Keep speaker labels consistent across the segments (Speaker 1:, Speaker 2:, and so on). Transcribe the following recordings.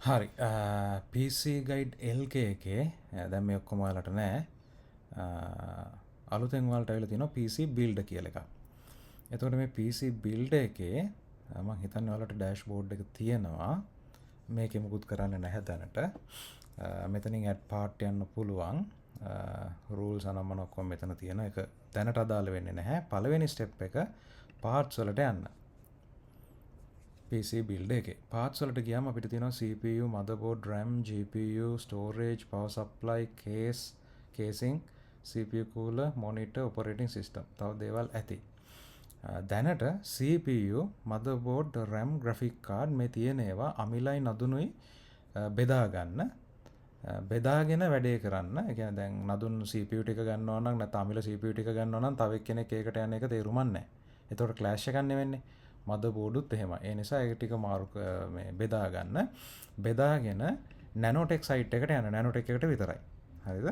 Speaker 1: හරි PC guide LK එකේ දැන් මේ ඔක්කොම ඔයාලට නෑ අලුතෙන් ඔයාලට ඇවිල්ලා තියෙනවා PC build කියලා එකක්. එතකොට මේ PC build එකේ මම හිතන්නේ ඔයාලට ඩෑෂ්බෝඩ් එක තියෙනවා. මේකේ මුකුත් කරන්න නැහැ දැනට. මෙතනින් add part යන්න පුළුවන්. rules අනම්මන ඔක්කොම මෙතන තියෙනවා. ඒක දැනට අදාළ වෙන්නේ නැහැ. පළවෙනි step එක parts වලට යන්න. PC build එකේ parts වලට ගියාම අපිට තියෙනවා CPU, motherboard, RAM, GPU, storage, power supply, casing, CPU cooler, monitor, operating system. තව දේවල් ඇති. දැනට CPU, motherboard, RAM, graphic card මේ තියෙන ඒවා අමිලයි නදුනුයි බෙදා ගන්න. බෙදාගෙන වැඩේ කරන්න. ඒ කියන්නේ දැන් නදුන් CPU ටික ගන්නවා නම් නැත්නම් අමිල CPU ටික ගන්නවා නම් තව එක්කෙනෙක් ඒකට යන එක තේරුමක් නැහැ. එතකොට ක්ලෑෂ් එකක් නෙවෙන්නේ. මදබෝඩුත් එහෙම. ඒ නිසා ඒක ටික මාරු මේ බෙදා ගන්න. බෙදාගෙන නැනෝටෙක් සයිට් එකට යන්න. නැනෝටෙක් එකට විතරයි. හරිද?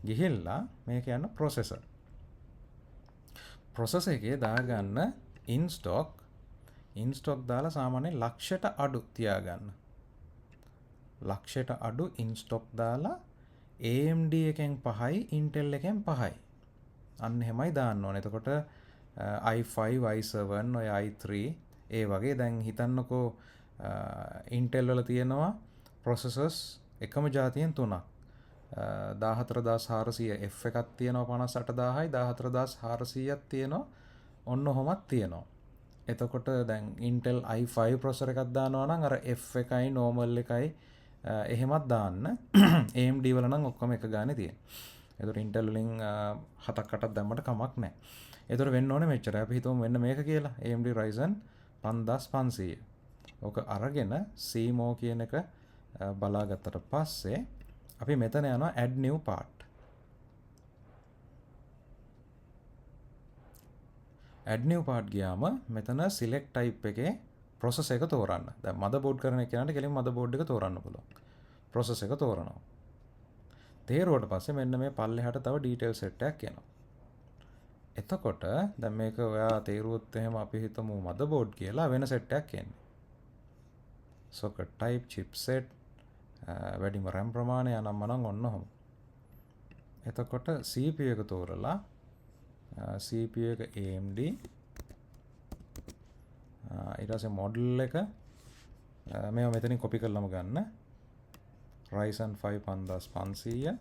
Speaker 1: ගිහිල්ලා මේක යන ප්‍රොසෙසර්. ප්‍රොසෙසර් එකේ දාගන්න in stock දාලා සාමාන්‍යයෙන් ලක්ෂයට අඩු තියාගන්න. ලක්ෂයට අඩු in stock දාලා AMD එකෙන් 5යි Intel එකෙන් 5යි. අන්න එහෙමයි දාන්න ඕනේ. එතකොට i5 i7 ඔය i3 ඒ වගේ දැන් හිතන්නකෝ Intel වල තියෙනවා processors එකම ජාතියෙන් තුනක් 14400 F එකක් තියෙනවා 58000යි 14400ක් තියෙනවා ඔන්න ඔහොමත් තියෙනවා. එතකොට දැන් Intel i5 processor එකක් දානවා නම් අර F එකයි normal එකයි එහෙමත් දාන්න AMD වල නම් ඔක්කොම එක ගානේ තියෙනවා. එතකොට Intel වලින් 7ක් 8ක් දැම්මට කමක් නැහැ. එතකොට වෙන්න ඕනේ මෙච්චරයි. අපි හිතමු මෙන්න මේක කියලා. AMD Ryzen 5500. ඕක අරගෙන CMOS කියන එක බලාගත්තට පස්සේ අපි මෙතන යනවා add new part. add new part ගියාම මෙතන select type එකේ process එක තෝරන්න. දැන් motherboard කරන කෙනාට කෙලින් motherboard එක තෝරන්න පුළුවන්. process එක තෝරනවා. තේරුවට පස්සේ මෙන්න මේ පල්ලෙහාට තව detail set එකක් එනවා. එතකොට දැන් මේක ඔයා තේරුවොත් එහෙම අපි හිතමු motherboard කියලා වෙන set එකක් එන්නේ. socket type, chipset, වැඩිම RAM ප්‍රමාණය අනම්මනම් ඔන්න ඔහොම. එතකොට CPU එක තෝරලා CPU එක AMD ඊට පස්සේ model එක මේව මෙතනින් copy කරලාම ගන්න. Ryzen 5 5500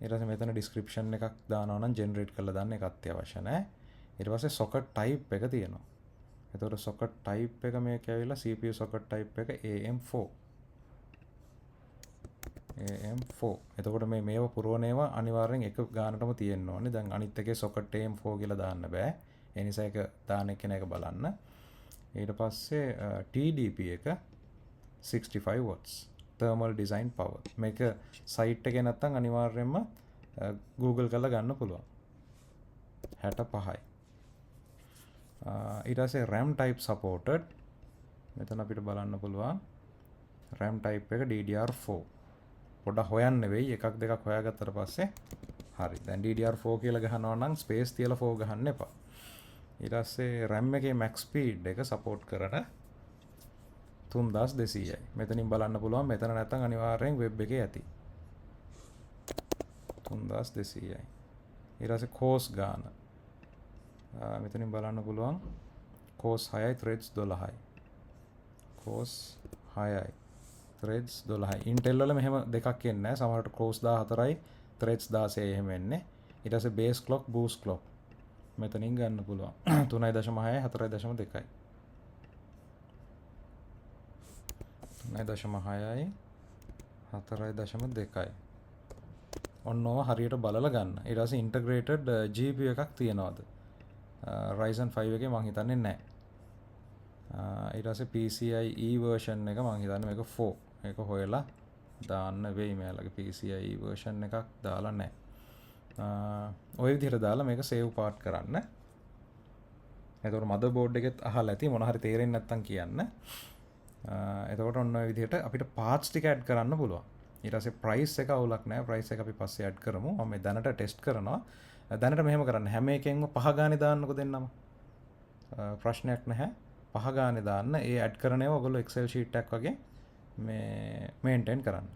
Speaker 1: ඊට පස්සේ මෙතන description එකක් දානවා නම් generate කරලා දාන්න ඒක අත්‍යවශ්‍ය නැහැ. ඊට පස්සේ socket type එක තියෙනවා. එතකොට socket type එක මේක ඇවිල්ලා CPU socket type එක AM4. AM4. එතකොට මේව පුරවන ඒවා අනිවාර්යෙන් එක ගානටම තියෙන්න ඕනේ. දැන් අනිත් එකේ socket AM4 කියලා දාන්න බෑ. ඒ නිසා ඒක දාන එක බලන්න. ඊට පස්සේ TDP එක 65 watts. thermal design power. මේක site එකේ නැත්තම් අනිවාර්යයෙන්ම Google කරලා ගන්න පුළුවන්. 65යි. ඊට පස්සේ RAM type supported. මෙතන අපිට බලන්න පුළුවන් RAM type එක DDR4. පොඩ්ඩක් හොයන්න වෙයි. එකක් දෙකක් හොයාගත්තට පස්සේ හරි. දැන් DDR4 කියලා ගහනවා නම් space තියලා 4 ගහන්න එපා. ඊට පස්සේ RAM එකේ max speed එක support කරන 3200යි. මෙතනින් බලන්න පුළුවන්. මෙතන නැත්තම් අනිවාර්යෙන් web එකේ ඇති. 3200යි. ඊට පස්සේ course ගාන. මෙතනින් බලන්න පුළුවන්. course 6යි threads 12යි. course 6යි threads 12යි. Intel වල මෙහෙම දෙකක් එන්නේ නැහැ. සමහරට course 14යි threads 16යි එහෙම එන්නේ. ඊට පස්සේ base clock boost clock මෙතනින් ගන්න පුළුවන්. 3.6යි 4.2යි. 3.6යි 4.2යි. ඔන්නෝව හරියට බලලා ගන්න. ඊට පස්සේ integrated GPU එකක් තියනවාද? Ryzen 5 එකේ මම හිතන්නේ නැහැ. ඊට පස්සේ PCIe version එක මම හිතන්නේ මේක 4. ඒක හොයලා දාන්න වෙයි මෙයාලගේ PCIe version එකක් දාලා නැහැ. ඔය විදිහට දාලා මේක save part කරන්න. එතකොට motherboard එකෙත් අහලා ඇති මොන හරි තේරෙන්නේ නැත්නම් කියන්න. එතකොට ඔන්න ඔය විදිහට අපිට parts ටික add කරන්න පුළුවන්. ඊට පස්සේ price එක අවුලක් නැහැ. price එක අපි පස්සේ add කරමු. මම මේ දැනට test කරනවා. දැනට මෙහෙම කරන්න. හැම එකෙන්ම 5 ගානේ දාන්නකො දෙන්නම. ප්‍රශ්නයක් නැහැ. 5 ගානේ දාන්න. ඒ ඇඩ් කරන ඒවා ඔයගොල්ලෝ Excel sheet එකක් වගේ මේ මේන්ටේන් කරන්න.